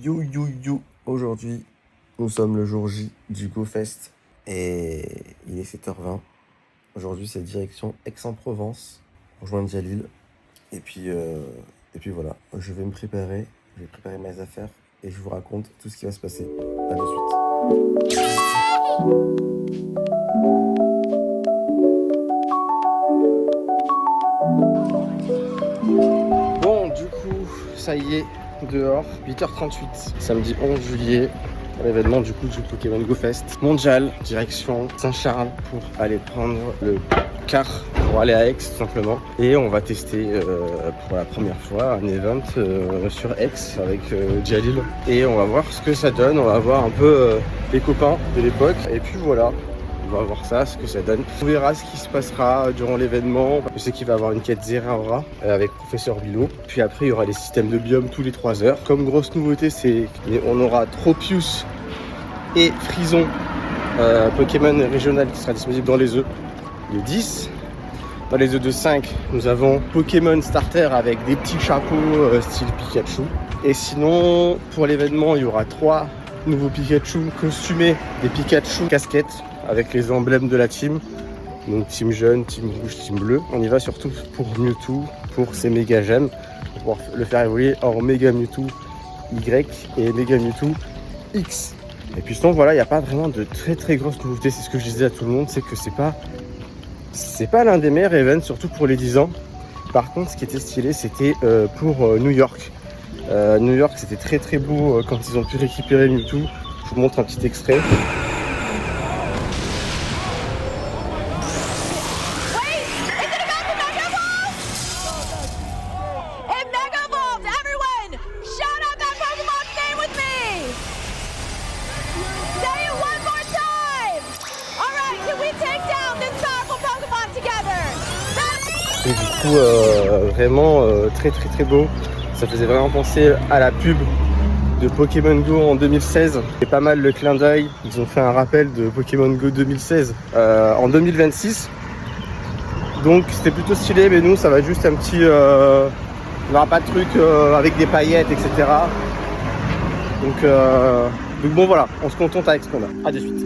Yo yo yo. Aujourd'hui, nous sommes le jour J du GoFest et il est 7h20. Aujourd'hui, c'est direction Aix-en-Provence, rejoindre Jalil. Et puis voilà, je vais me préparer, je vais préparer mes affaires et je vous raconte tout ce qui va se passer. À de suite. Bon, du coup, ça y est, dehors, 8h38, samedi 11 juillet. L'événement du Pokémon Go Fest mondial, direction Saint-Charles pour aller prendre le car pour aller à Aix tout simplement. Et on va tester pour la première fois un event sur Aix avec Jalil. Et on va voir ce que ça donne, on va voir un peu les copains de l'époque. Et puis voilà, on va voir ça, ce que ça donne. On verra ce qui se passera durant l'événement. Je sais qu'il va y avoir une quête Zeraora avec Professeur Willow. Puis après, il y aura des systèmes de biomes tous les 3 heures. Comme grosse nouveauté, c'est qu'on aura Tropius et Frison, Pokémon régional qui sera disponible dans les œufs de 10. Dans les œufs de 5, nous avons Pokémon Starter avec des petits chapeaux style Pikachu. Et sinon, pour l'événement, il y aura 3 nouveaux Pikachu costumés, des Pikachu casquettes avec les emblèmes de la team. Donc team jaune, team rouge, team bleu. On y va surtout pour Mewtwo, pour ses méga gemmes, pour pouvoir le faire évoluer en Mega Mewtwo Y et Mega Mewtwo X. Et puis sinon voilà, il n'y a pas vraiment de très grosses nouveautés. C'est ce que je disais à tout le monde, c'est que c'est pas l'un des meilleurs events, surtout pour les 10 ans. Par contre, ce qui était stylé, c'était pour New York. New York, c'était très beau quand ils ont pu récupérer Mewtwo. Je vous montre un petit extrait. Et du coup, vraiment très beau. Ça faisait vraiment penser à la pub de Pokémon Go en 2016. C'est pas mal le clin d'œil. Ils ont fait un rappel de Pokémon Go 2016 en 2026. Donc c'était plutôt stylé, mais nous ça va juste un petit... on n'aura pas de truc avec des paillettes, etc. Donc bon voilà, on se contente avec ce qu'on a. À de suite.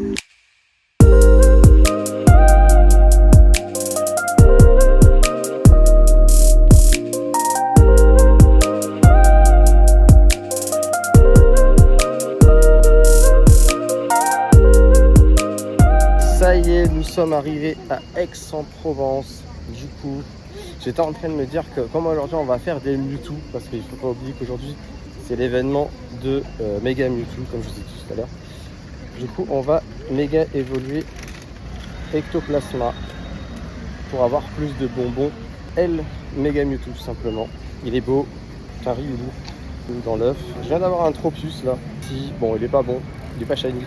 Ça y est, nous sommes arrivés à Aix-en-Provence. Du coup, j'étais en train de me dire que comme aujourd'hui on va faire des Mewtwo, parce qu'il ne faut pas oublier qu'aujourd'hui c'est l'événement de Mega Mewtwo, comme je vous ai dit tout à l'heure. Du coup, on va méga évoluer Ectoplasma pour avoir plus de bonbons. L Mega Mewtwo tout simplement. Il est beau, un Riolu dans l'œuf. Je viens d'avoir un Tropius là. Bon, il est pas bon, il est pas shiny.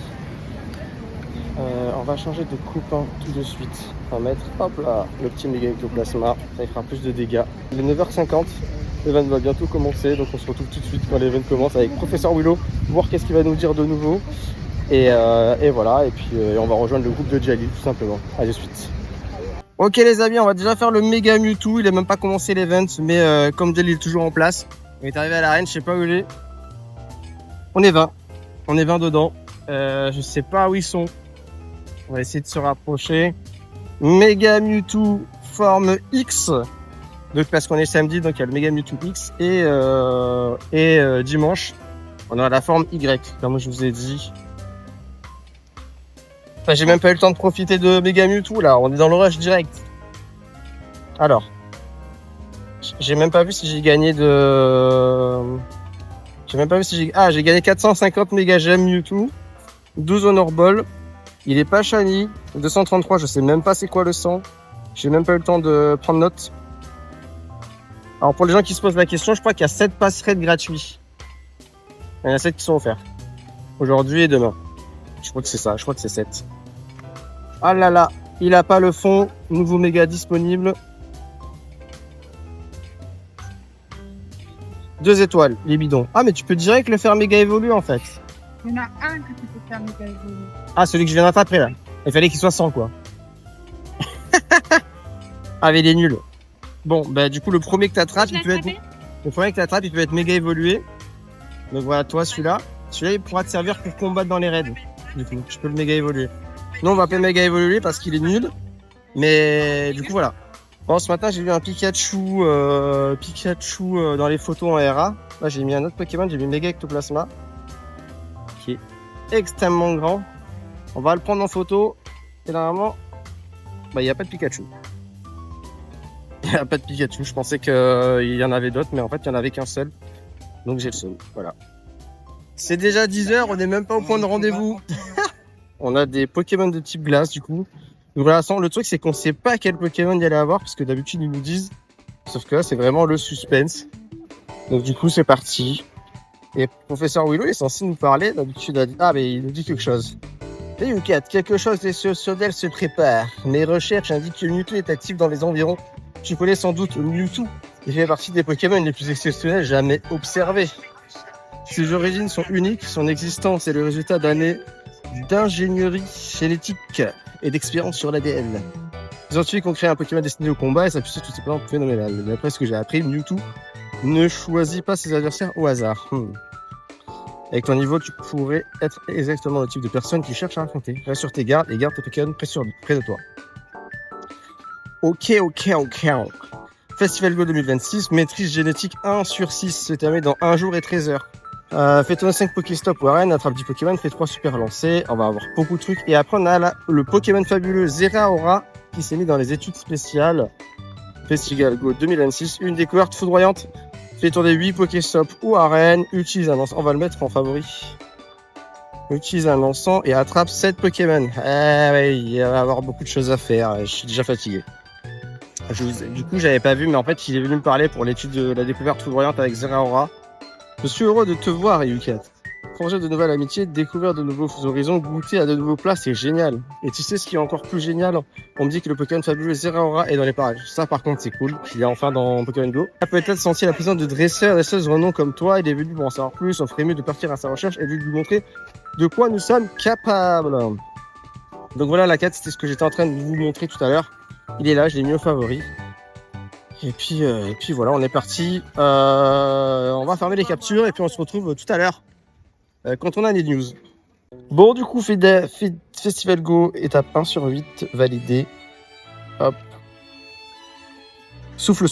On va changer de coupin tout de suite. On va mettre, hop là, le petit méga ectoplasma. Ça fera plus de dégâts. Il est 9h50. L'event va bientôt commencer. Donc on se retrouve tout de suite quand l'event commence avec Professeur Willow. Voir qu'est-ce qu'il va nous dire de nouveau. Et voilà. Et puis on va rejoindre le groupe de Jalil tout simplement. À de suite. Ok les amis, on va déjà faire le méga Mewtwo. Il n'a même pas commencé l'event. Mais comme Jalil est toujours en place. On est arrivé à l'arène. Je sais pas où il est. On est 20. On est 20 dedans. Je sais pas où ils sont. On va essayer de se rapprocher. Mega Mewtwo forme X. Donc parce qu'on est samedi, donc il y a le Mega Mewtwo X. Et dimanche, on a la forme Y, comme je vous ai dit. Enfin, j'ai même pas eu le temps de profiter de Mega Mewtwo là. On est dans le rush direct. Alors, j'ai même pas vu si j'ai gagné de. J'ai même pas vu si j'ai. Ah, j'ai gagné 450 Mega Gem Mewtwo, 12 Honor Ball. Il est pas shiny, 233, je sais même pas c'est quoi le 100. J'ai même pas eu le temps de prendre note. Alors pour les gens qui se posent la question, je crois qu'il y a 7 passerelles gratuits. Il y en a 7 qui sont offerts. Aujourd'hui et demain. Je crois que c'est ça, je crois que c'est 7. Ah là là, il a pas le fond, nouveau méga disponible. 2 étoiles, les bidons. Ah mais tu peux direct le faire méga évoluer en fait. Il y en a un que tu peux faire méga évoluer. Ah, celui que je viens d'attraper là. Il fallait qu'il soit 100 quoi. Ah, mais il est nul. Bon, bah du coup, le premier que tu attrapes, il peut être méga évolué. Donc voilà, toi, celui-là, il pourra te servir pour combattre dans les raids. Du coup, tu peux le méga évoluer. Nous, on va pas méga évoluer parce qu'il est nul. Mais du coup, voilà. Bon, ce matin, j'ai vu un Pikachu, dans les photos en RA. Là, j'ai mis un autre Pokémon, j'ai mis Mega Ectoplasma, qui est extrêmement grand. On va le prendre en photo. Et normalement, il n'y a pas de Pikachu. Il n'y a pas de Pikachu. Je pensais qu'il y en avait d'autres, mais en fait, il n'y en avait qu'un seul. Donc, j'ai le seul. Voilà. C'est déjà 10h, on n'est même pas au point de rendez-vous. On a des Pokémon de type glace, du coup. Donc voilà, le truc, c'est qu'on ne sait pas quel Pokémon il y allait avoir, parce que d'habitude, ils nous disent. Sauf que là, c'est vraiment le suspense. Donc, du coup, c'est parti. Et professeur Willow est censé nous parler. D'habitude, mais il nous dit quelque chose. Hey Yukat, quelque chose d'exceptionnel se prépare. Mes recherches indiquent que Mewtwo est actif dans les environs. Tu connais sans doute Mewtwo. Il fait partie des Pokémon les plus exceptionnels jamais observés. Ses origines sont uniques, son existence est le résultat d'années d'ingénierie génétique et d'expérience sur l'ADN. Les scientifiques ont créé un Pokémon destiné au combat et sa puissance tout simplement phénoménale. D'après ce que j'ai appris, Mewtwo ne choisit pas ses adversaires au hasard. Avec ton niveau, tu pourrais être exactement le type de personne qui cherche à affronter. Reste sur tes gardes et garde tes Pokémon près de toi. Ok. Festival Go 2026, maîtrise génétique 1/6, se termine dans 1 jour et 13 heures. Fais ton 5 Pokéstop ou arène, attrape 10 Pokémon, fais 3 super lancers, on va avoir beaucoup de trucs. Et après on a le Pokémon fabuleux Zeraora qui s'est mis dans les études spéciales. Festival Go 2026, une découverte foudroyante. Fais tourner 8 Pokéstop ou arène, utilise un encens, on va le mettre en favori. Utilise un encens et attrape 7 Pokémon. Ouais, il va y avoir beaucoup de choses à faire, je suis déjà fatigué. Du coup, j'avais pas vu, mais en fait, il est venu me parler pour l'étude de la découverte foudroyante avec Zeraora. Je suis heureux de te voir, Yukat. Forger de nouvelles amitiés, découvrir de nouveaux horizons, goûter à de nouveaux plats, c'est génial. Et tu sais ce qui est encore plus génial? On me dit que le Pokémon fabuleux Zeraora est dans les parages. Ça, par contre, c'est cool. Il est enfin dans Pokémon Go. Il a peut-être senti la présence de dresseuses renom comme toi. Il est venu pour en savoir plus. On ferait mieux de partir à sa recherche et de lui montrer de quoi nous sommes capables. Donc voilà, la quête, c'était ce que j'étais en train de vous montrer tout à l'heure. Il est là, je l'ai mis au favori. Et puis voilà, on est parti. On va fermer les captures et puis on se retrouve tout à l'heure quand on a les news. Bon, du coup, Festival Go, étape 1/8, validé. Hop. Souffle.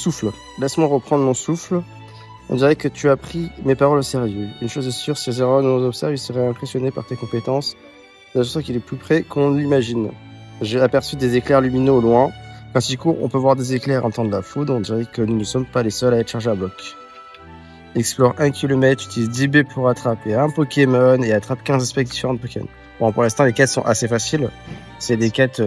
Laisse-moi reprendre mon souffle. On dirait que tu as pris mes paroles au sérieux. Une chose est sûre, si Zeraora nous observe, il serait impressionné par tes compétences. Je sens qu'il est plus près qu'on l'imagine. J'ai aperçu des éclairs lumineux au loin. Ainsi court, on peut voir des éclairs en temps de la foudre. On dirait que nous ne sommes pas les seuls à être chargés à bloc. Explore 1 km, utilise 10 baies pour attraper un Pokémon et attrape 15 espèces différentes de Pokémon. Bon, pour l'instant, les quêtes sont assez faciles. C'est des quêtes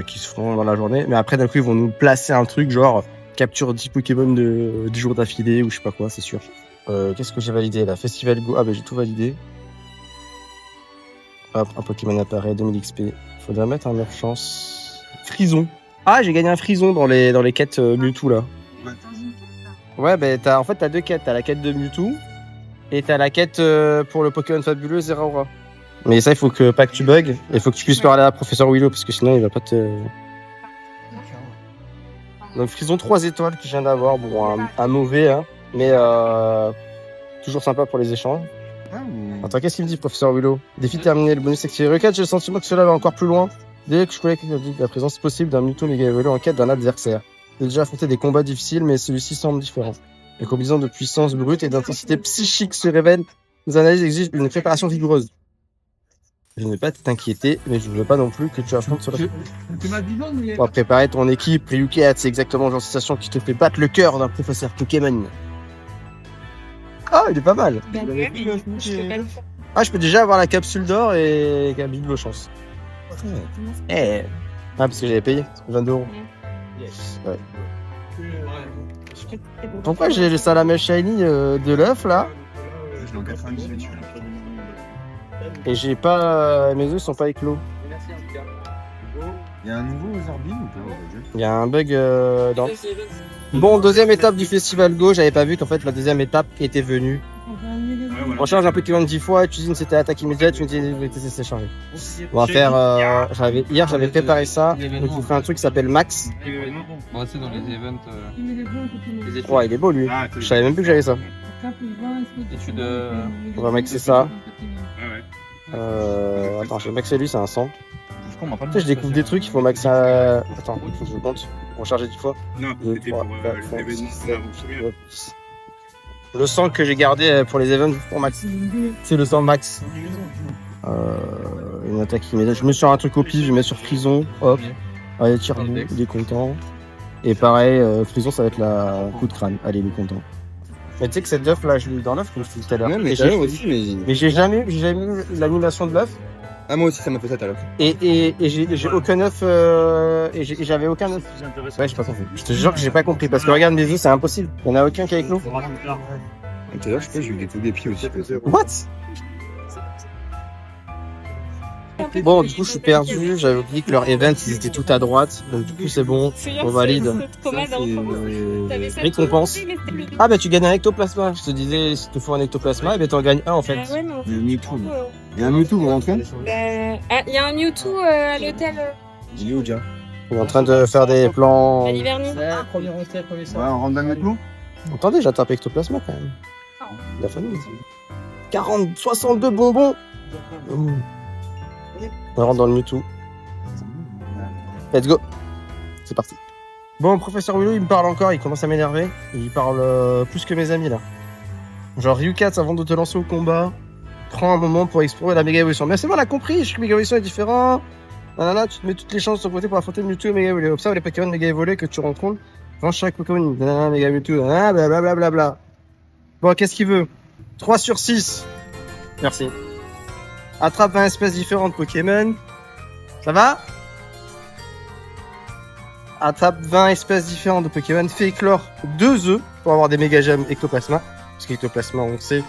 qui se feront dans la journée. Mais après, d'un coup, ils vont nous placer un truc genre capture 10 Pokémon de 10 jours d'affilée ou je sais pas quoi, c'est sûr. Qu'est-ce que j'ai validé là? Festival Go. Ah, j'ai tout validé. Hop, un Pokémon apparaît, 2000 XP. Faudrait mettre un meilleure chance. Frison. Ah, j'ai gagné un Frison dans les quêtes Mewtwo là. Ouais, en fait, t'as 2 quêtes. T'as la quête de Mewtwo et t'as la quête pour le Pokémon fabuleux Zeraora. Mais ça, il faut pas que tu bugs. Il faut que tu puisses parler à Professeur Willow parce que sinon, il va pas te. Donc, Frison 3 étoiles que je viens d'avoir. Bon, un mauvais, hein. Mais toujours sympa pour les échanges. Attends, qu'est-ce qu'il me dit, Professeur Willow? Défi terminé, le bonus activé. Requête, j'ai le sentiment que cela va encore plus loin. Dès que je connais la présence possible d'un Mewtwo méga évolué en quête d'un adversaire. J'ai déjà affronté des combats difficiles, mais celui-ci semble différent. Les combinaisons de puissance brute et d'intensité psychique se révèlent. Les analyses exigent une préparation rigoureuse. Je ne vais pas t'inquiéter, mais je ne veux pas non plus que tu affrontes cela. On va préparer ton équipe, Yukat, c'est exactement le genre de sensation qui te fait battre le cœur d'un professeur Pokémon. Ah, il est pas mal. Ah, je peux déjà avoir la capsule d'or et la bille de chance. Ah, parce que j'avais payé 22 €. Ouais. Pourquoi j'ai le salamèche shiny de l'œuf là? Et j'ai pas. Mes œufs sont pas éclos. Il y a un nouveau Zarbin ou pas? Il y a un bug dans. Bon, deuxième étape du Festival Go, j'avais pas vu qu'en fait la deuxième étape était venue. On charge un Pokémon 10 fois, utiliser une CT attaque immédiate, une TCC chargée. On va faire. Hier j'avais préparé ça, donc on fait un truc qui s'appelle Max. Bon, c'est dans les events. Ouais, il est beau lui. Je savais même plus que j'avais ça. Étude. On va maxer ça. Ouais, ouais. Attends, je vais maxer lui, c'est un 100. Je comprends pas. Tu sais, je découvre des trucs, il faut maxer. Attends, il faut que je compte. Recharger 10 fois. Non, Deux, c'était trois, pour quatre, cinq, l'événement. six, Non, vous vous souvenez. Le 100 que j'ai gardé pour les events pour max. C'est le 100 max. Une attaque qui met. Je mets sur un truc au pif, je mets sur Frison. Hop. Allez, tire-bout, il est content. Et pareil, Frison, ça va être la coup de crâne. Allez, il est content. Mais tu sais que cette œuf là, je l'ai eu dans l'œuf comme je te disais tout à l'heure. Ouais, mais Et tout à l'heure j'ai- aussi, mais... Mais j'ai jamais eu l'animation de l'œuf. Ah, moi aussi, ça m'a fait ça tout à l'heure. Et j'ai aucun œuf. Et j'avais aucun œuf. Ouais, j'ai pas compris. Je te jure que j'ai pas compris. Parce que regarde mes œufs, c'est impossible. Il y en a aucun qui est avec nous. Tout à l'heure, je sais pas, j'ai eu des coups d'épi aussi. What? Bon, du coup, je suis perdu. J'avais oublié que leurs events, ils étaient tout à droite. Donc, du coup, c'est bon. On valide. Récompense. Ah, bah, tu gagnes un ectoplasma. Je te disais, si tu faut un ectoplasma, et ben, t'en gagnes un en fait. Ah ouais, non. Il y a un Mewtwo. Il y a un Mewtwo, vous rentrez? Il y a un Mewtwo à l'hôtel Il est où déjà? On est en train de faire des plans. à l'Hivernie. Ouais, on rentre dans le Mewtwo? Attendez, j'attrape ectoplasma quand même. La famille. 62 bonbons. Mmh. On rentre dans le Mewtwo. Let's go. C'est parti. Bon, professeur Willow, il me parle encore, il commence à m'énerver. Il parle plus que mes amis là. Genre Ryukats, avant de te lancer au combat, prends un moment pour explorer la méga évolution. Mais c'est bon, on a compris, chaque méga évolution est différent. Nanana, tu te mets toutes les chances de ton côté pour affronter Mewtwo et méga évolué. Observe les Pokémon méga évolués que tu rencontres. Range chaque Pokémon. Nanana, méga Mewtwo. Nanana, blablabla. Bon, qu'est-ce qu'il veut? 3 sur 6. Merci. Attrape 20 espèces différentes de Pokémon. Ça va? Attrape 20 espèces différentes de Pokémon. Fais éclore 2 œufs pour avoir des méga gemmes Ectoplasma. Parce qu'Ectoplasma, on sait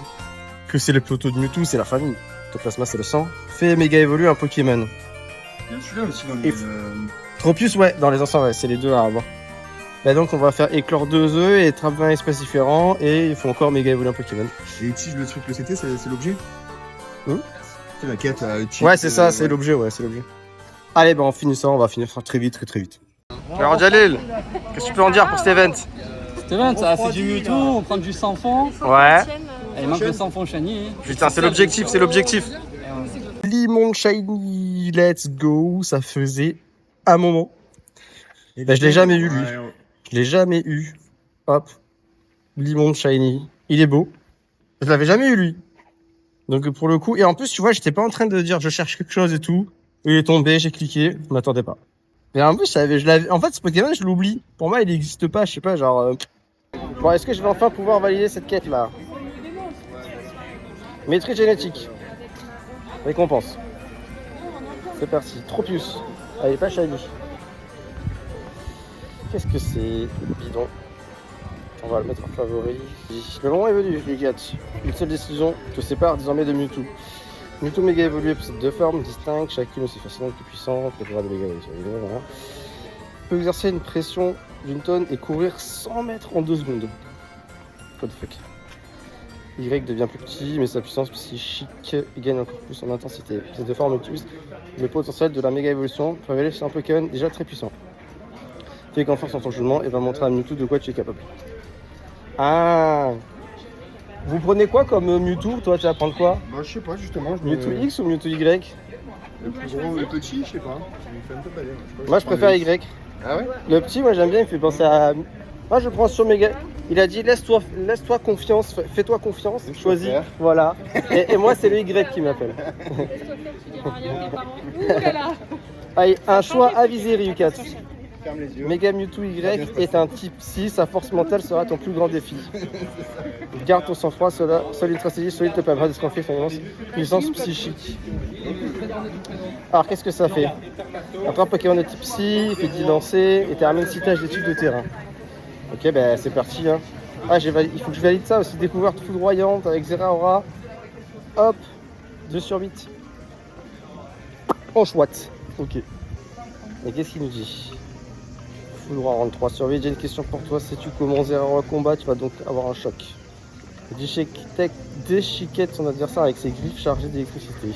que c'est le poteau de Mewtwo, c'est la famille. Ectoplasma, c'est le sang. Fais méga évoluer un Pokémon. Il y a celui-là aussi dans Et- Tropius, ouais, dans les anciens, ouais, c'est les deux à avoir. Bah donc, on va faire éclore 2 œufs et attrape 20 espèces différents. Et il faut encore méga évoluer un Pokémon. Et utilise le truc, le CT, c'est l'objet? Hein? C'est la quête à utiliser. Ouais, c'est ça, c'est l'objet, ouais, c'est l'objet. Allez, bah on finit ça, on va finir ça très vite, très vite. Alors Jalil, qu'est-ce que tu peux en dire pour cet event? Cet event, c'est du Mewtwo, on prend du sans fond. Ouais. Et il manque le sans fond shiny. Putain, c'est l'objectif, c'est l'objectif. Limon Shiny, let's go, ça faisait un moment. Bah, je l'ai jamais eu, lui. Je l'ai jamais eu. Hop. Limon Shiny. Il est beau. Je l'avais jamais eu, lui. Donc, pour le coup, et en plus, tu vois, j'étais pas en train de dire je cherche quelque chose et tout. Il est tombé, j'ai cliqué, je m'attendais pas. Et en plus, je l'avais. En fait, ce Pokémon, je l'oublie. Pour moi, il n'existe pas, je sais pas, genre. Bon, est-ce que je vais enfin pouvoir valider cette quête-là? Maîtrise génétique. Récompense. C'est parti. Tropius. Allez, pas shiny. Qu'est-ce que c'est? Bidon. On va le mettre en favori. Le moment est venu, les gars. Une seule décision te sépare désormais de Mewtwo. Mewtwo méga évolué possède 2 formes distinctes, chacune aussi fascinante que puissante. Le pouvoir de méga évolution. Voilà. Peut exercer une pression d'une tonne et courir 100 mètres en 2 secondes. What the fuck. Y devient plus petit, mais sa puissance psychique gagne encore plus en intensité. Ces 2 formes multiplient le potentiel de la méga évolution pour révéler chez un Pokémon déjà très puissant. Fais confiance en ton jugement et va montrer à Mewtwo de quoi tu es capable. Ah. Vous prenez quoi comme Mewtwo? Toi, tu vas prendre quoi? Bah, je sais pas, justement. Mewtwo X ou Mewtwo Y? Le plus gros, le petit, je sais pas. Il me fait un peu balai. Moi, je préfère Y. Ah ouais? Le petit, moi, j'aime bien, il me fait penser à... Moi, je prends sur méga... Il a dit, laisse-toi confiance, fais-toi confiance, choisis. faire. Voilà. Et moi, c'est le Y qui m'appelle. Allez, un choix avisé, Ryukat. Ferme les yeux. Mega Mewtwo Y est un type 6, sa force mentale sera ton plus grand défi. Garde ton sang-froid, seule une stratégie solide te permettra d'escamper son immense puissance psychique. Alors qu'est-ce que ça fait? Après un Pokémon de type Psy, fait 10 lancers et termine 6 tâches d'études de terrain. Ok, ben c'est parti. Hein. Ah, il faut que je valide ça aussi, découverte foudroyante avec Zeraora. Hop, 2 sur 8. En chouette. Ok. Et qu'est-ce qu'il nous dit? Foudroie rendre 3 sur 8. J'ai une question pour toi. Sais-tu comment Zeraora combat? Tu vas donc avoir un choc. Déchiquette son adversaire avec ses griffes chargées d'électricité.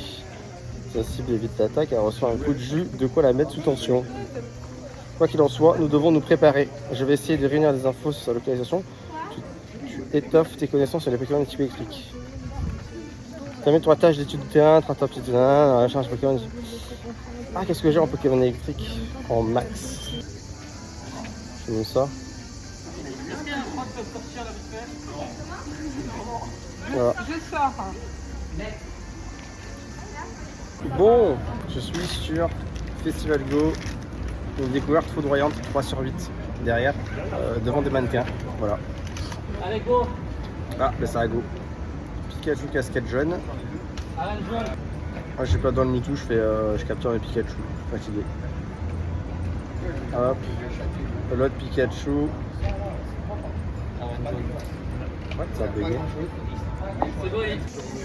Sa cible évite l'attaque, elle reçoit un coup de jus, de quoi la mettre sous tension. Quoi qu'il en soit, nous devons nous préparer. Je vais essayer de réunir des infos sur sa localisation. Tu étoffe tes connaissances sur les Pokémon de type électrique. Termine 3 tâches d'études de terrain, 3 top de terrain, la charge Pokémon. Ah, qu'est-ce que j'ai en Pokémon électrique? En max. Je mets ça. Voilà. Je sors. Bon, je suis sur Festival Go, une découverte foudroyante 3 sur 8 derrière, devant des mannequins. Voilà. Allez, go. Ah, ben ça va go. Pikachu casquette jaune. Arène jaune. Ah, je suis pas dans le Mewtwo, je capture mes Pikachu. Fatigué. Hop. L'autre Pikachu. Ouais, ça a bugué.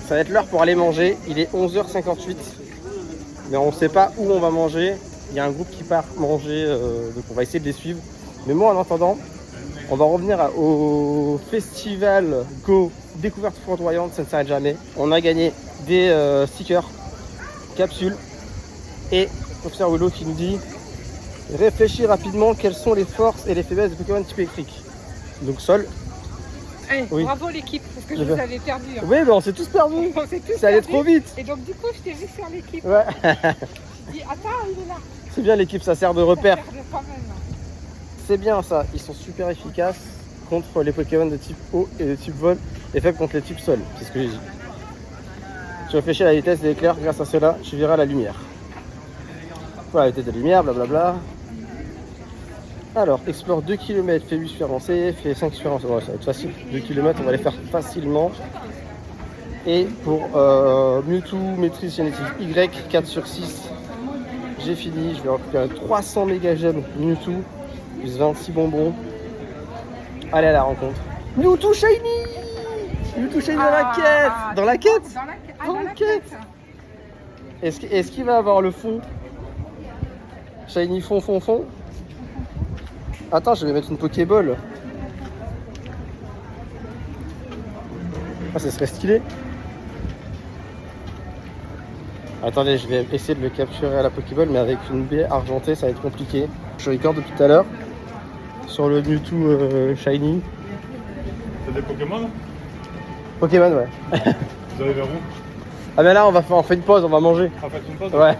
Ça va être l'heure pour aller manger. Il est 11h58. Mais on sait pas où on va manger. Il y a un groupe qui part manger, donc on va essayer de les suivre. Mais moi, en attendant, on va revenir au Festival Go Découverte foudroyante, ça ne s'arrête jamais. On a gagné des stickers, capsules et professeur Willow qui nous dit réfléchis rapidement quelles sont les forces et les faiblesses des Pokémon type électrique. Donc Sol. Hey, Oui. bravo l'équipe, parce que je Eh ben. vous avais perdu. Hein. Oui, mais on s'est tous perdus. On s'est tous Ça allait perdus. trop vite. Et donc du coup, je t'ai vu sur l'équipe. Ouais. Je dis, attends, il est là. C'est bien l'équipe, ça sert de repère. Ça perd quand même. C'est bien ça, ils sont super efficaces contre les Pokémon de type eau et de type vol et faibles contre les types sol, c'est ce que j'ai dit. Tu réfléchis à la vitesse de l'éclair, grâce à cela, tu verras la lumière. Voilà, la vitesse de la lumière, blablabla. Alors, explore 2 km, fais 8 super lancés, fais 5 super lancés. Ouais, ça va être facile. 2 km, on va les faire facilement. Et pour Mewtwo, maîtrise génétique Y, 4 sur 6. J'ai fini, je vais récupérer 300 méga gemmes Mewtwo, plus 26 bonbons. Allez à la rencontre. Mewtwo Shiny! Mewtwo Shiny dans la quête! Dans la quête! Dans la quête. Est-ce qu'il va avoir le fond? Shiny fond. Attends, je vais mettre une Pokéball. Ah, ça serait stylé. Attendez, je vais essayer de le capturer à la Pokéball, mais avec une baie argentée, ça va être compliqué. Je record depuis tout à l'heure sur le Mewtwo Shiny. T'as des Pokémon? Pokémon, ouais. Vous allez vers où? Ah ben là, on fait une pause, on va manger. Ah, faites une pause? Ouais.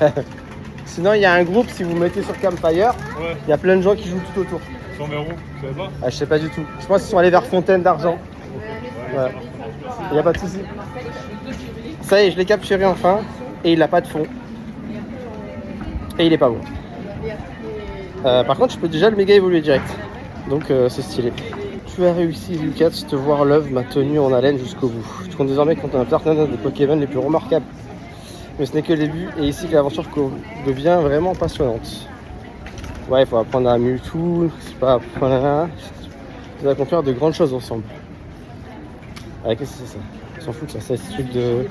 Sinon, il y a un groupe, si vous mettez sur Campfire, Ouais. il y a plein de gens qui jouent tout autour. Ils sont vers où? Tu savez pas? Ah, je sais pas du tout. Je pense qu'ils sont allés vers Fontaine d'Argent. Ouais. Il n'y a pas de souci. Ça y est, je l'ai capturé enfin. Et il n'a pas de fond. Et il est pas bon. Par contre, je peux déjà le méga évoluer direct. Donc c'est stylé. Tu as réussi, Lucas, te voir l'œuvre m'a tenu en haleine jusqu'au bout. Tu comptes désormais contre un partenaire des Pokémon les plus remarquables. Mais ce n'est que le début et ici que l'aventure devient vraiment passionnante. Ouais, il faut apprendre à Mewtwo, c'est pas voilà. Vous allez accomplir de grandes choses ensemble. Ah, qu'est-ce que c'est ça? On s'en fout de ça, c'est ce truc de.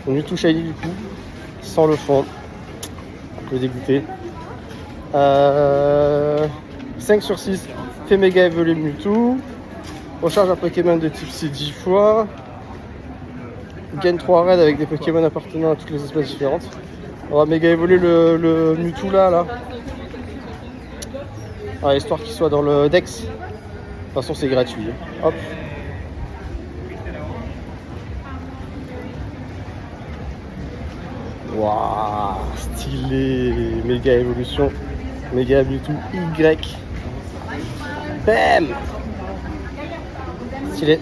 Mewtwo Shiny du coup, sans le fond. Un peu dégoûté. 5 sur 6, fait méga évoluer Mewtwo. Recharge un Pokémon de type C 10 fois. Gagne 3 raids avec des Pokémon appartenant à toutes les espèces différentes. On va méga évoluer le Mewtwo là. Ah, histoire qu'il soit dans le Dex. De toute façon c'est gratuit. Hop. Waouh, stylé. Méga évolution. Méga Mewtwo Y. Bam. Stylé.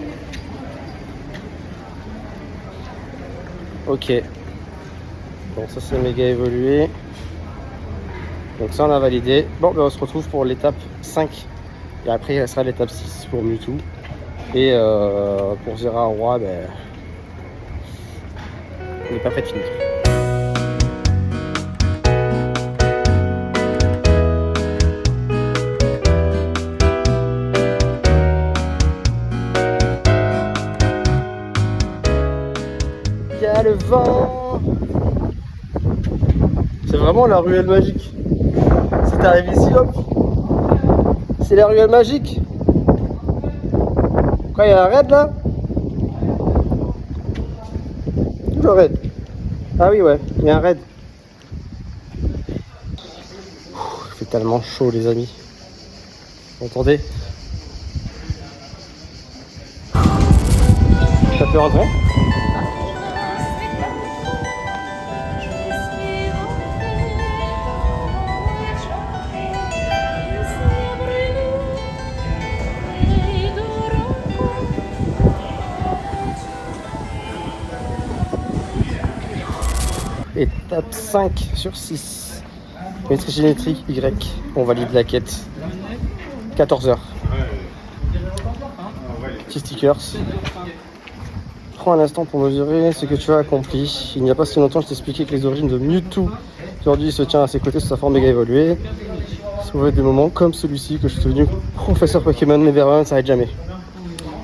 Ok. Bon, ça c'est méga évolué. Donc ça on a validé. Bon, ben on se retrouve pour l'étape 5. Et après il restera l'étape 6 pour Mewtwo. Et pour Zeraora, ben, on n'est pas prêt de finir. Il y a le vent. C'est vraiment la ruelle magique. Si t'arrives ici, hop, c'est la ruelle magique. Quoi, il y a un raid là? Où le raid? Ah oui, ouais, il y a un raid. Il fait tellement chaud, les amis. Vous entendez? peux rentrer? Étape 5 sur 6. Maîtrise géométrique Y. On valide la quête. 14h. Petit stickers. Prends un instant pour mesurer ce que tu as accompli. Il n'y a pas si longtemps, je t'expliquais que les origines de Mewtwo aujourd'hui se tient à ses côtés sous sa forme méga évoluée. Sauver des moments comme celui-ci que je suis devenu professeur Pokémon, mais vers un, ça n'arrête jamais.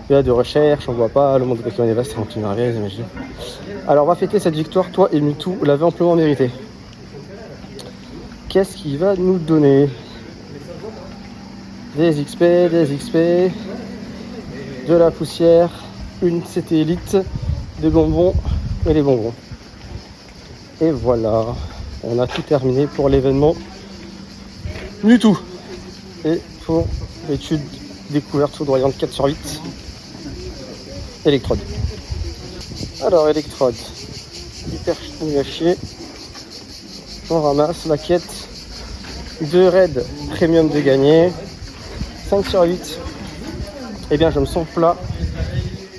Il y a de recherche, on voit pas, le monde de Pokémon est vaste, c'est rempli de merveilles, j'imagine. Alors on va fêter cette victoire, toi et Mewtwo l'avez amplement mérité. Qu'est-ce qu'il va nous donner? Des XP, de la poussière, une CT Elite, des bonbons et les bonbons. Et voilà, on a tout terminé pour l'événement Mewtwo. Et pour l'étude découverte foudroyante 4 sur 8, électrode. Alors électrode, hyper nul à chier. On ramasse la quête 2 raids premium de gagner, 5 sur 8. Eh bien je me sens plat.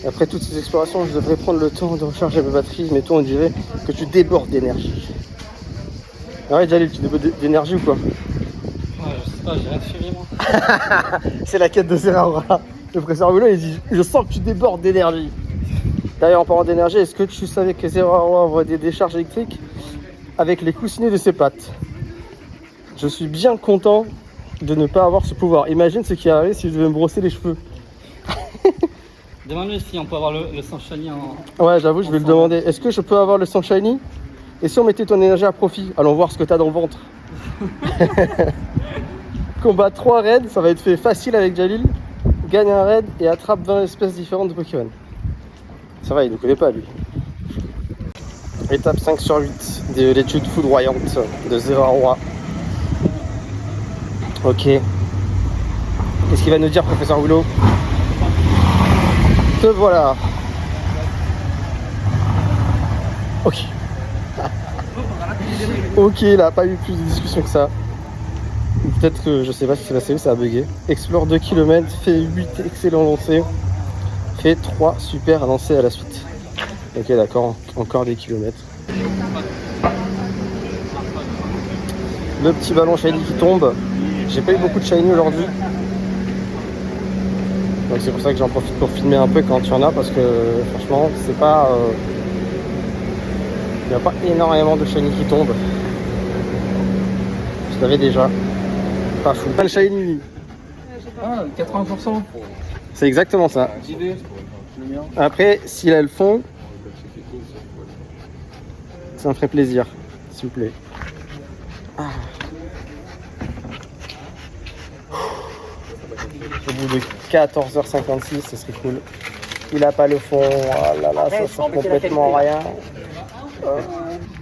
Après toutes ces explorations, je devrais prendre le temps de recharger ma batterie, mais toi on dirait que tu débordes d'énergie. Arrête Jalil, tu débordes d'énergie ou quoi? Ouais, je sais pas, j'ai rien suivi moi. C'est la quête de Zeraora. Le professeur Boulot il dit je sens que tu débordes d'énergie. D'ailleurs en parlant d'énergie, est-ce que tu savais que Zeraora envoie des décharges électriques avec les coussinets de ses pattes? Je suis bien content de ne pas avoir ce pouvoir. Imagine ce qui arrive si je devais me brosser les cheveux. Demande-lui si on peut avoir le sang shiny en. Ouais, j'avoue, je vais le demander. Est-ce que je peux avoir le sang shiny? Et si on mettait ton énergie à profit? Allons voir ce que t'as dans le ventre. Combat 3 raids, ça va être fait facile avec Jalil. Gagne un raid et attrape 20 espèces différentes de Pokémon. Ça va, il ne connaît pas lui. Étape 5 sur 8 de l'étude foudroyante de Zeraora. Ok. Qu'est-ce qu'il va nous dire, professeur Boulot? Te voilà. Ok. Ok, il n'a pas eu plus de discussion que ça. Peut-être que je sais pas ce qui s'est passé, ça a bugué. Explore 2 km, fait 8 excellents lancers. Fait 3 super lancers à la suite. Ok, d'accord, encore des kilomètres. Le petit ballon shiny qui tombe. J'ai pas eu beaucoup de shiny aujourd'hui. Donc c'est pour ça que j'en profite pour filmer un peu quand il y en a, parce que franchement, c'est pas... il n'y a pas énormément de shiny qui tombent. Je l'avais déjà. Pas fou. Pas le shiny. Ah, 80%. C'est exactement ça. Après, si elles le font, ça me ferait plaisir, s'il vous plaît. Ah. Au bout de 14h56, ce serait cool. Il a pas le fond. Oh là là, ça sert complètement rien.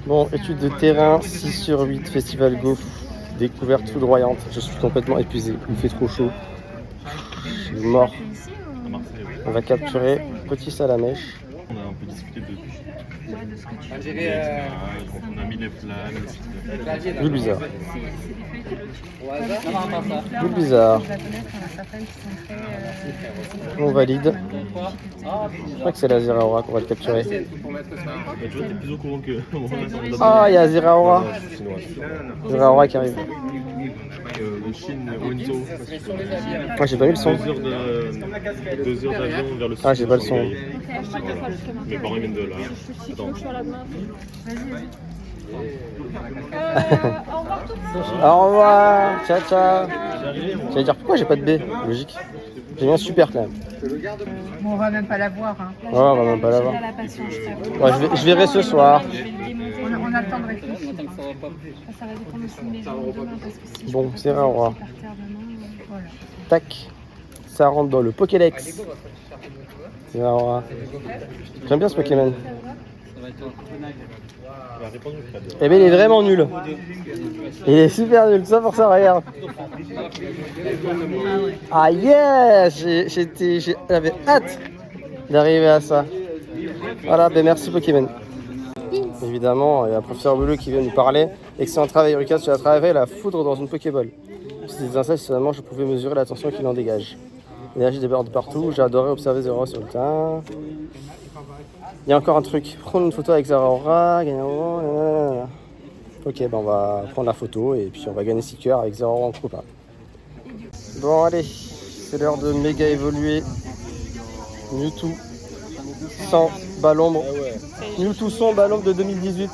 Bon, étude de terrain, 6 sur 8, Festival Go, découverte foudroyante. Je suis complètement épuisé, il fait trop chaud. Je suis mort. On va capturer petit salamèche. On a un peu discuté de on a mis les flammes. Bulle bizarre. Non, pas ça. Bulle bizarre. On valide. Je crois que c'est la Zeraora qu'on va le capturer. Tu vois, t'es plus au courant que moi. Ah, il y a Zeraora. Zeraora qui arrive. Le Chine Wenzo. Moi j'ai pas mis le son. 2 heures d'avion vers le sud. Ah, j'ai pas le son. Mes parents viennent de là. Attends. Au revoir. Ciao, ciao. J'allais dire pourquoi j'ai pas de B. Logique. J'ai mis un super quand même. Bon, on va même pas la voir. Hein. Ouais, on va même pas l'avoir. La patience, Ouais, je verrai ce soir. on a le temps de réfléchir. Ça va dépendre aussi de mes gens demain parce que si Bon, c'est rare, je partir demain, Voilà. Tac. Ça rentre dans le Pokédex. C'est rare. J'aime bien ce Pokémon. Eh ben il est vraiment nul. Il est super nul, ça pour ça, regarde. Ah yes, j'avais hâte d'arriver à ça. Voilà, ben merci Pokémon. Évidemment, il y a un professeur Boulot qui vient nous parler. Excellent travail, Eureka, tu as travaillé la foudre dans une Pokéball. Si des insectes, seulement je pouvais mesurer la tension qu'il en dégage. L'énergie déborde partout, j'ai adoré observer Zeraora sur le terrain. Il y a encore un truc, prendre une photo avec Zeraora, gagner un moment, ok, ben on va prendre la photo et puis on va gagner 6 cœurs avec Zeraora en copain. Bon allez, c'est l'heure de méga évoluer. Mewtwo sans ballon. Mewtwo sans ballon de 2018.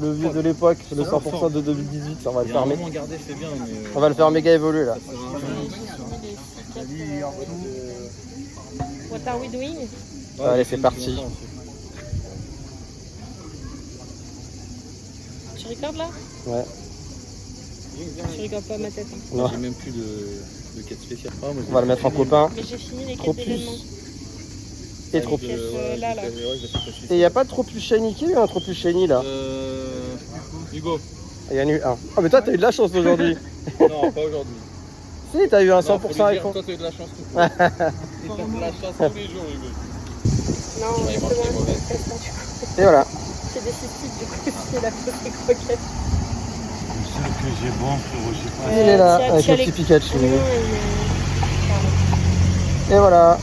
Le vieux de l'époque, le 100% de 2018, ça, on va le fermer. On va le faire méga évoluer là. What are we doing? Allez, c'est parti. Tu regardes là? Ouais. Tu regardes pas ma tête. Hein. Non. J'ai même plus de quête spéciale. On va le mettre en copain. Mais j'ai fini les Trop quêtes plus. d'événements. Et trop plus. Là. Et il n'y a pas de trop plus shiny qui est un trop plus shiny là? Hugo. Il y en a eu un. Oh mais toi t'as eu de la chance aujourd'hui. Non, pas aujourd'hui. Si, t'as eu un 100% iPhone. Toi, t'as eu de la chance tout le temps. T'as de la chance tous les jours, Hugo. Non, Ouais, justement, il mange les c'est Et voilà. j'ai des cystites du coup, c'est la fausse croquette. Le seul que j'ai bon, frérot, j'ai pas. Il est là tu as- avec tu as le petit les- Pikachu. Non, Et voilà.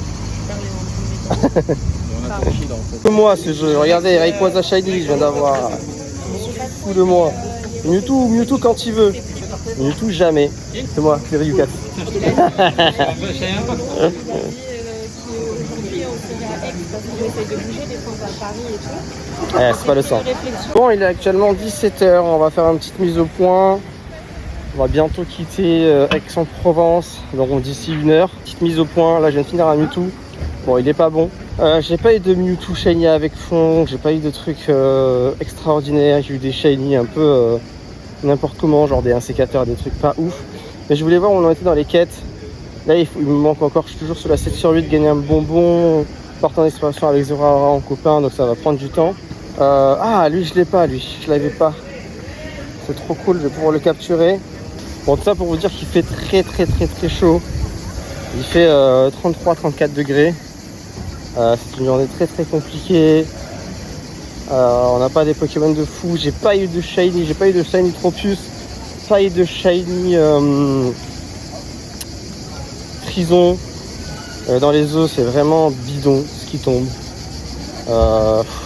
On a trop chill en fait. De moi ce jeu. Regardez, Rayquaza Shiny, je viens d'avoir. Fou de moi. Mewtwo quand il veut. Mewtwo jamais. C'est moi, c'est Ryukat. aujourd'hui, on s'est à Aix parce qu'on essaye de bouger, descendre à Paris et tout. Ouais, c'est pas le sang. Réflexion. Bon, il est actuellement 17h. On va faire une petite mise au point. On va bientôt quitter Aix-en-Provence. Donc d'ici 1 heure. Petite mise au point. Là, je viens de finir un Mewtwo. Bon, il est pas bon. J'ai pas eu de Mewtwo Shiny avec fond. J'ai pas eu de trucs extraordinaires. J'ai eu des Shiny un peu n'importe comment, genre des insécateurs, des trucs pas ouf. Mais je voulais voir où on en était dans les quêtes. Là, il me manque encore. Je suis toujours sur la 7/8 de gagner un bonbon. Partant en exploration avec Zeraora en copain. Donc ça va prendre du temps. Ah, lui, je l'ai pas. Lui, je l'avais pas. C'est trop cool. Je vais pouvoir le capturer. Bon, tout ça pour vous dire qu'il fait très chaud. Il fait 33-34 degrés. C'est une journée très compliquée. On n'a pas des Pokémon de fou. J'ai pas eu de Shiny. J'ai pas eu de Shiny Tropius. Pas eu de Shiny Frison. Dans les eaux, c'est vraiment bidon ce qui tombe.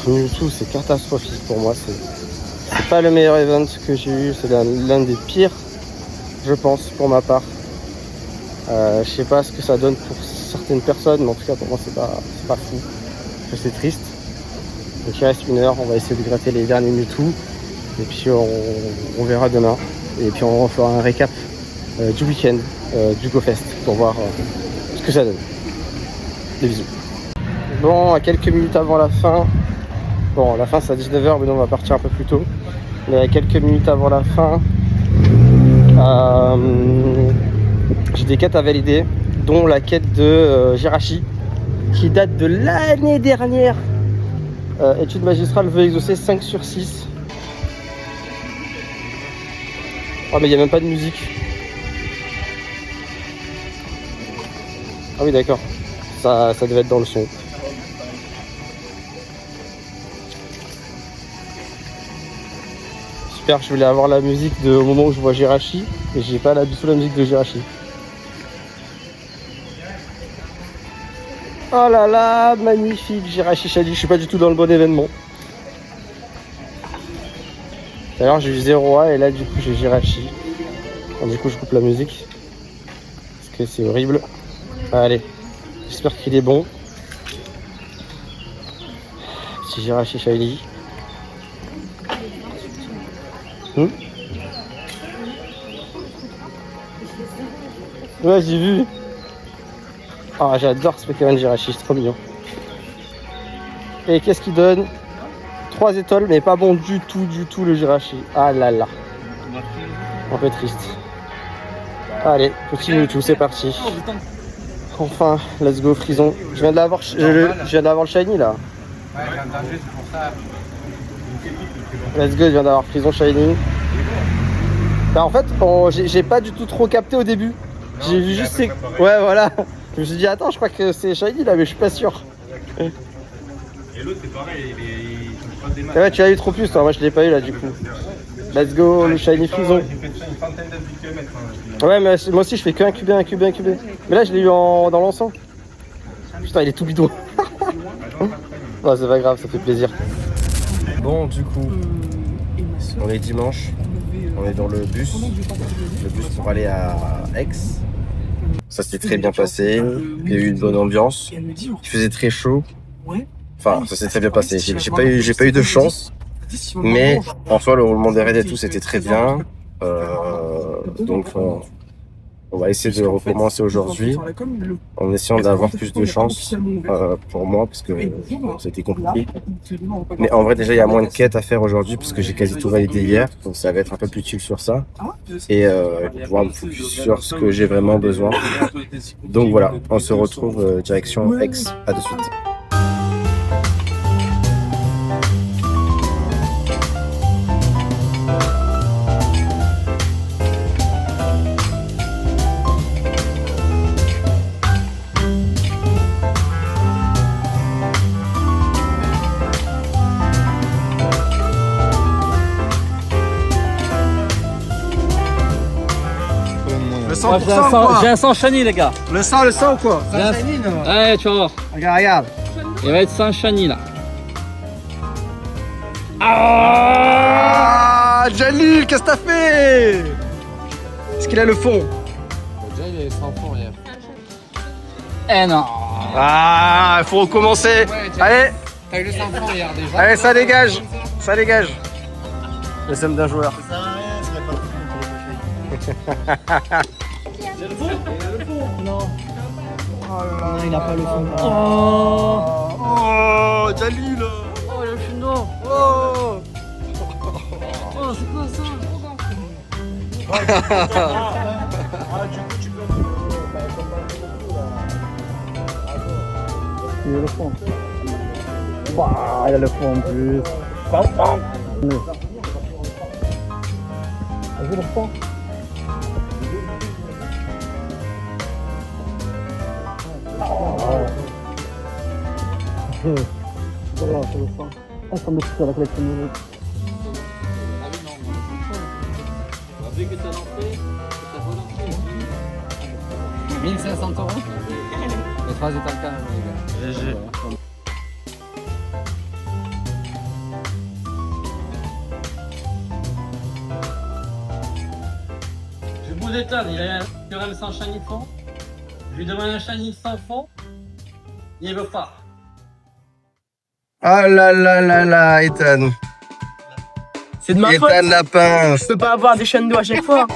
Mewtwo, c'est catastrophique pour moi. C'est pas le meilleur event que j'ai eu. C'est l'un des pires, je pense, pour ma part. Je sais pas ce que ça donne pour certaines personnes, mais en tout cas pour moi c'est pas fou. C'est triste. Donc il reste 1 heure, on va essayer de gratter les derniers Mewtwo. Et puis on verra demain. Et puis on fera un récap du week-end du GoFest pour voir ce que ça donne. Des bisous. Bon, à quelques minutes avant la fin. Bon, la fin c'est à 19h, mais nous on va partir un peu plus tôt. Mais à quelques minutes avant la fin, j'ai des quêtes à valider, dont la quête de Jirachi, qui date de l'année dernière. Étude magistrale veut exaucer 5 sur 6. Oh mais il n'y a même pas de musique. Ah oui d'accord, ça devait être dans le son. Super, je voulais avoir la musique au moment où je vois Jirachi, et j'ai pas du tout la musique de Jirachi. Oh là là, magnifique, Jirachi Shiny, je suis pas du tout dans le bon événement. D'ailleurs j'ai eu Zeraora et là du coup j'ai Jirachi. Bon, du coup je coupe la musique, parce que c'est horrible. Allez, j'espère qu'il est bon. Petit Jirachi Shiny. Ouais, j'ai vu. Ah, j'adore ce Pokémon Jirachi, c'est trop mignon. Et qu'est-ce qu'il donne? 3 étoiles, mais pas bon du tout le Jirachi. Ah là là. Un peu triste. Allez, petit Mewtwo, c'est parti. Enfin, let's go Frison. Je viens de l'avoir le Shiny là. Ouais, j'ai entendu, c'est pour ça. Let's go, je viens d'avoir Frison Shiny. Bah en fait, j'ai pas du tout trop capté au début. J'ai vu juste c'est... Ouais voilà. Je me suis dit attends, je crois que c'est Shiny là, mais je suis pas sûr. Et l'autre, c'est pareil, il touche pas des Ah ouais, tu l'as eu trop plus, toi. Moi, je l'ai pas eu là, du coup. Let's go, le shiny frison. J'ai fait une centaine de kilomètres. Ouais, mais moi aussi, je fais qu'un cubé, un cubé, un cubé. Mais là, je l'ai eu dans l'encens. Putain, il est tout bidon. Non, c'est pas grave, ça fait plaisir. Bon, du coup, on est dimanche. On est dans le bus pour aller à Aix. Ça s'est très bien passé. Il y a eu une bonne ambiance. Il faisait très chaud. Enfin, ça s'est très bien passé. J'ai pas eu de chance. Mais en soi, le roulement des raids et tout, c'était très bien. Donc, on va essayer de recommencer aujourd'hui en essayant d'avoir plus de chance pour moi parce que c'était compliqué. Mais en vrai, déjà, il y a moins de quêtes à faire aujourd'hui parce que j'ai quasi tout validé hier. Donc, ça va être un peu plus chill sur ça et pouvoir me focus sur ce que j'ai vraiment besoin. Donc, voilà, on se retrouve direction Aix. À de suite. Moi, j'ai un sang shiny, les gars. Le sang ou quoi? Ouais, tu vas voir. Regarde. Il va être sans shiny là. Ah, Jalil, qu'est-ce que t'as fait? Est-ce qu'il a le fond? Déjà, il est sans fond hier. Eh non. Ah, il faut recommencer. Allez, T'as eu le sans fond hier déjà. allez, ça dégage. Ça dégage. Le somme d'un joueur. Il a pas le fond. Oh, Jalil. Oh, le chino. Oh. Oh, c'est quoi ça? Il a le fond. Bah, il a le fond en plus. Vas-y, le fond. Voilà, c'est le fond. Ah, ça me fait sur la collection de minutes. Ah oui, non. Vu que t'as lancé, que t'as relancé. 1500 €. Les 3 états quand même, les gars. GG. Je vous étonne, il a un même sans shiny fond. Je lui demande un shiny sans fond. Il veut pas. Ah là là là là, Ethan. C'est de ma faute. Ethan la pince. Je peux pas avoir des chaînes d'eau à chaque fois.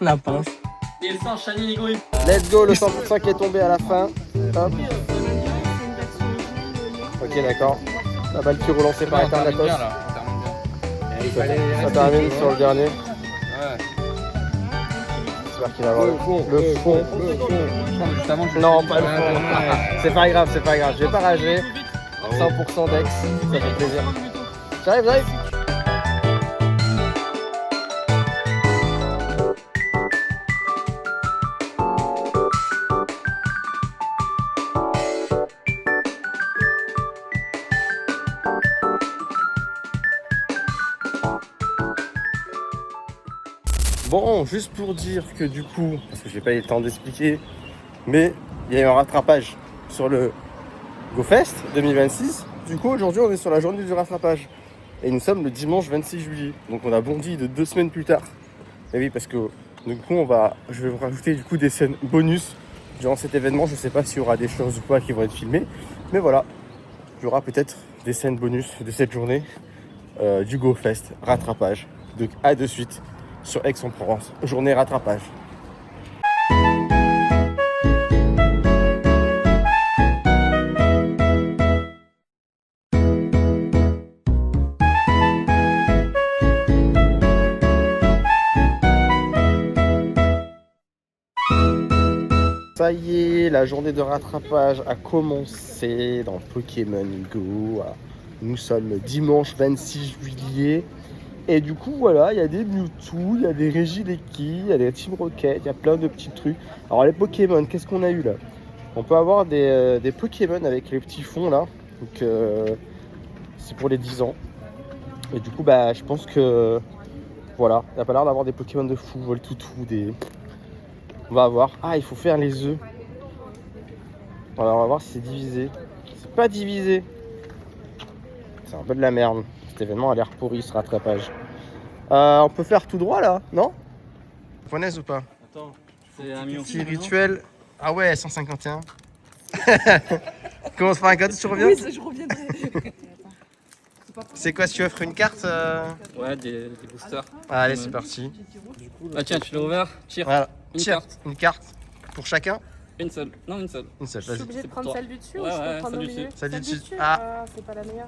La pince. Et le sans shiny égoïste. Let's go, le 100% qui est tombé à la fin. Hop. Ok, d'accord. La balle qui est relancée par Ethan Latos. Ça termine sur le dernier. J'espère qu'il va avoir le fond. Non, pas le fond. C'est pas grave, c'est pas grave. Je vais pas rager. 100% d'ex, ça fait plaisir. J'arrive. Bon, juste pour dire que du coup, parce que j'ai pas eu le temps d'expliquer, mais il y a eu un rattrapage sur le GoFest 2026. Du coup, aujourd'hui, on est sur la journée du rattrapage. Et nous sommes le dimanche 26 juillet. Donc, on a bondi de 2 semaines plus tard. Et oui, parce que du coup, je vais vous rajouter du coup des scènes bonus durant cet événement. Je sais pas s'il y aura des choses ou pas qui vont être filmées. Mais voilà, il y aura peut-être des scènes bonus de cette journée du GoFest rattrapage. Donc, à de suite sur Aix-en-Provence. Journée rattrapage. Ça y est, la journée de rattrapage a commencé dans Pokémon Go. Nous sommes le dimanche 26 juillet. Et du coup, voilà, il y a des Mewtwo, il y a des Regieleki, il y a des Team Rocket, il y a plein de petits trucs. Alors les Pokémon, qu'est-ce qu'on a eu là? On peut avoir des Pokémon avec les petits fonds là. Donc c'est pour les 10 ans. Et du coup, bah, je pense que voilà, il n'y a pas l'air d'avoir des Pokémon de fou, Voltoutou, des. On va voir. Ah, il faut faire les œufs. Alors, on va voir si c'est divisé. C'est pas divisé. C'est un peu de la merde. Cet événement a l'air pourri, ce rattrapage. On peut faire tout droit là, non? Japonaise ou pas? Attends, c'est un million. Petit rituel. Ah ouais, 151. Commence par un code, tu reviens? Oui, je reviendrai. C'est quoi si tu offres une carte Ouais, des boosters. Allez, c'est parti. Ah tiens, tu l'as ouvert. Tire. Voilà. Une Tire. carte. Une carte pour chacun. Une seule. Non, une seule. Une seule, Je suis vas-y. obligée de C'est prendre pour toi. celle du dessus Ouais, ou je peux ouais, prendre celle au du milieu? dessus. Celle du dessus. Ah, Ah. c'est pas la meilleure.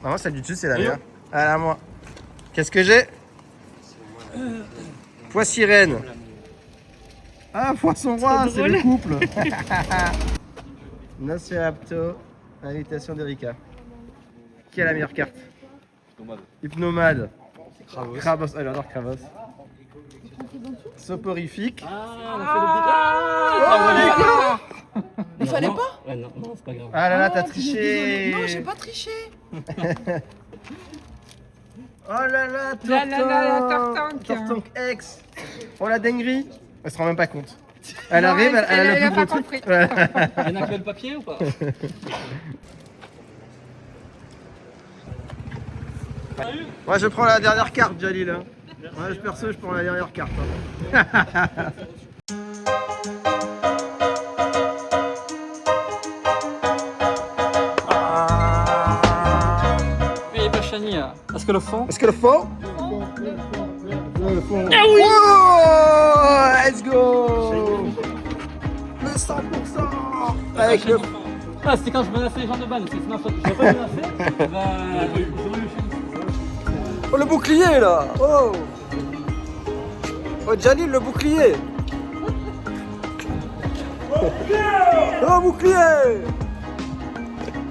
Ah, moi, celle du dessus, c'est la meilleure. Allez, à moi. Qu'est-ce que j'ai? Poissirène. Ah, poisson roi, c'est le couple. Nosferapto, invitation d'Erika. Qui a la meilleure carte? Hypnomade. Krabos. Ah, j'adore Krabos. Soporifique. Il fallait pas? Ouais, non, non, c'est pas grave. Ah là là, t'as triché. Non, j'ai pas triché. Oh là là, Là, là, là, la Tortank. Tortank X. Oh la dinguerie. Elle se rend même pas compte. Elle Non, arrive, elle a elle le a plus pas gros truc. compris. Il y en a que le papier ou pas? Moi je prends la dernière carte, Jalil. Hein. Moi je perso, je prends la dernière carte. Hein. Oui, il est pas shiny là. Est-ce que le fond? Est-ce que le fond? Le fond. Ah oui! Oh, let's go! Le 100%! Avec le. Ah, c'était quand je menaçais les gens de ban, c'est ma faute. Je l'ai pas menacé. Bah, j'aurais eu le shiny. Oh le bouclier là! Oh! Oh Jalil le bouclier! Oh bouclier!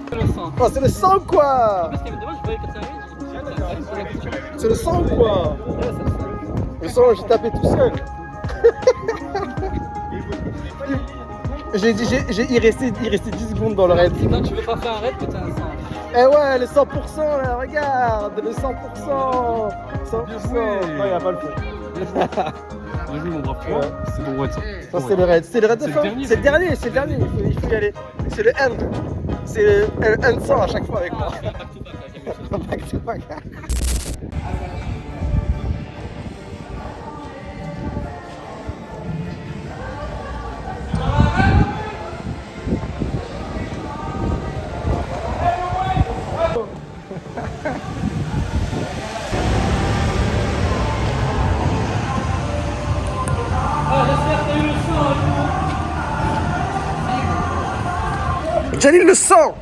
C'est le sang. Oh c'est le sang quoi! Parce qu'il y avait devant, je voyais que ça arrivait. C'est le sang quoi! Le sang j'ai tapé tout seul! Il restait 10 secondes dans le raid. C'est quand tu veux pas faire un raid que t'as un sang. Eh ouais, le 100% là, regarde, le 100%! 100%! Non, il a pas le fond. J'ai vu mon brave, tu vois. C'est bon, ouais, ça. Non, c'est le raid. C'est le raid de C'est le fin. dernier, C'est le dernier, c'est le dernier. Il faut y aller. C'est le end. C'est le end 100 à chaque fois avec moi. Back to back. Jalil le sang!